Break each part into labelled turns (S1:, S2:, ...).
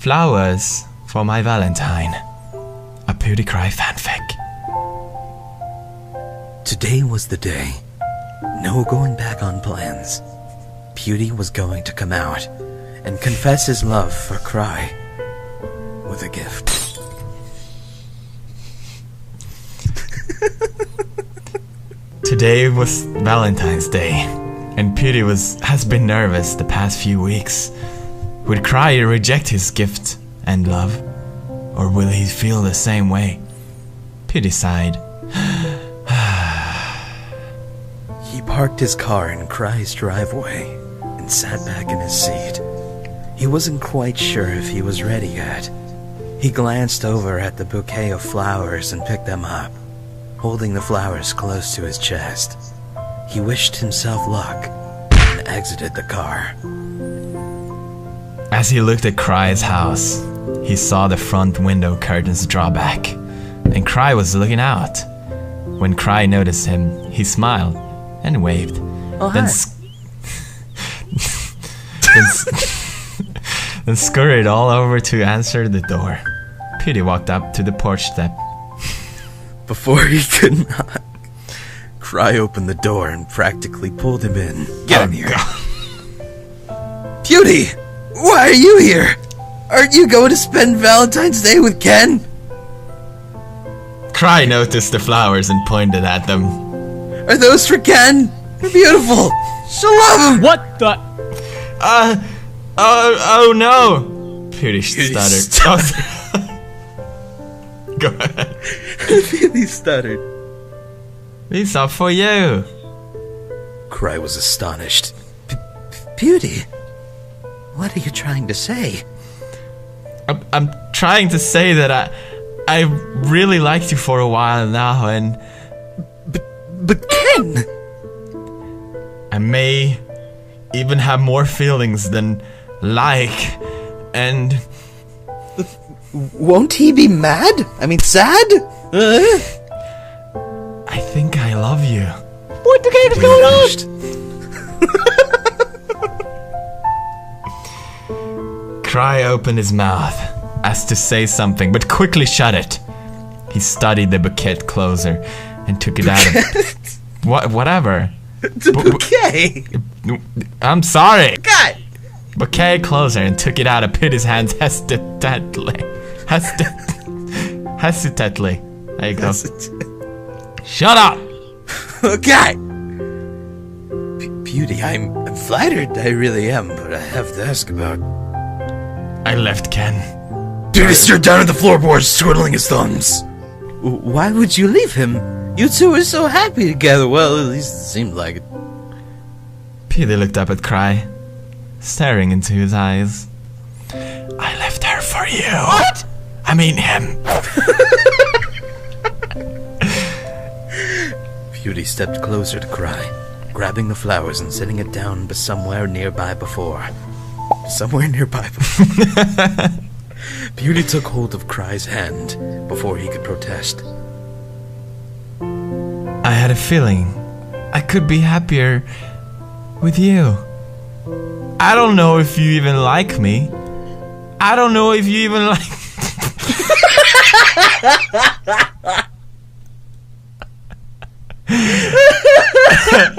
S1: Flowers for my Valentine. A PewDiePie fanfic.
S2: Today was the day. No going back on plans. Pewdie was going to come out and confess his love for Cry with a gift.
S1: Today was Valentine's Day, and Pewdie has been nervous the past few weeks. Would Cry reject his gift and love? Or will he feel the same way? Pewdie sighed.
S2: He parked his car in Cry's driveway and sat back in his seat. He wasn't quite sure if he was ready yet. He glanced over at the bouquet of flowers and picked them up, holding the flowers close to his chest. He wished himself luck and exited the car.
S1: As he looked at Cry's house, he saw the front window curtains draw back, and Cry was looking out. When Cry noticed him, he smiled and waved.
S2: Oh,
S1: then, then scurried all over to answer the door. Pewdie walked up to the porch step.
S2: Before he could knock, Cry opened the door and practically pulled him in. Get in here. Pewdie! Why are you here? Aren't you going to spend Valentine's Day with Ken?
S1: Cry noticed the flowers and pointed at them.
S2: Are those for Ken? They're beautiful. She'll love him.
S1: What the? Oh no! Pewdie stuttered. Go ahead.
S2: Pewdie stuttered.
S1: These are for you.
S2: Cry was astonished. Pewdie, what are you trying to say?
S1: I'm trying to say that I really liked you for a while now, and
S2: But Ken!
S1: I may even have more feelings than like, and
S2: Won't he be mad? I mean, sad?
S1: I think I love you.
S2: What the game is going on?
S1: Cry opened his mouth as to say something, but quickly shut it. He studied the bouquet closer and took it out of whatever.
S2: The bouquet!
S1: I'm sorry.
S2: God!
S1: Bouquet closer and took it out of Pewdie's hands hesitantly. There you go. Shut up!
S2: Okay! Pewdie, I'm flattered, I really am, but I have to ask about...
S1: I left Ken.
S2: Pewdie stared down at the floorboards, twiddling his thumbs. Why would you leave him? You two were so happy together. Well, at least it seemed like it.
S1: Pewdie looked up at Cry, staring into his eyes. I left her for you.
S2: What?
S1: I mean him.
S2: Pewdie stepped closer to Cry, grabbing the flowers and setting it down somewhere nearby before. Pewdie took hold of Cry's hand before he could protest.
S1: I had a feeling I could be happier with you. I don't know if you even like me. I don't know if you even like...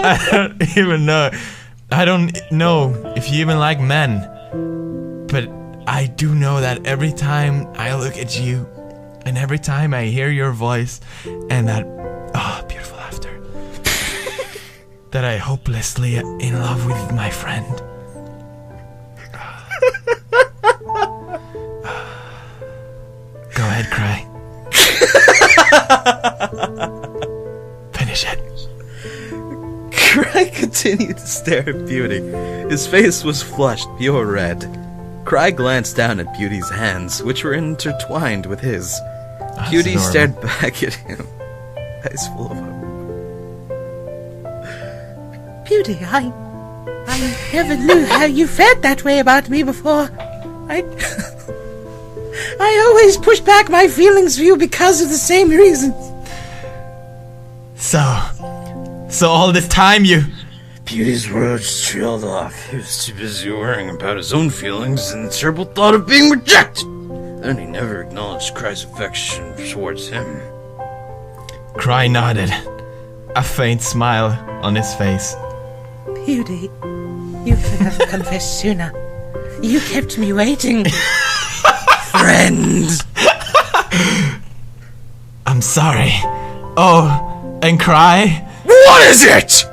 S1: I don't even know. I don't know if you even like men. But I do know that every time I look at you, and every time I hear your voice, and that beautiful laughter, that I hopelessly in love with my friend. Go ahead, Cry. Finish it.
S2: Cry continued to stare at Pewdie. His face was flushed pure red. Cry glanced down at Pewdie's hands, which were intertwined with his. Pewdie stared back at him, eyes full of hope.
S3: Pewdie, I never knew how you felt that way about me before. I always pushed back my feelings for you because of the same reasons.
S1: So all this time you...
S2: Pewdie's words trailed off. He was too busy worrying about his own feelings and the terrible thought of being rejected. Then he never acknowledged Cry's affection towards him.
S1: Cry nodded, a faint smile on his face.
S3: Pewdie, you could have confessed sooner. You kept me waiting.
S2: Friend!
S1: I'm sorry. Oh, and Cry?
S2: What is it?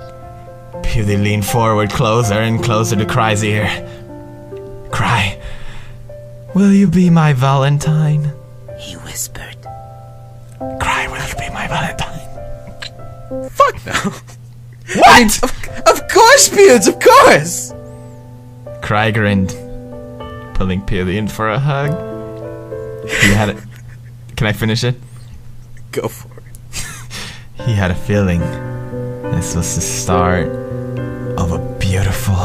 S1: Pewdie leaned forward closer and closer to Cry's ear. Cry, will you be my Valentine?
S3: He whispered.
S1: Cry, will you be my Valentine?
S2: Fuck no.
S1: What?
S2: Of course, Pewds, of course!
S1: Cry grinned, pulling Pewdie in for a hug. He had it. Can I finish it?
S2: Go for it.
S1: He had a feeling this was the start of a beautiful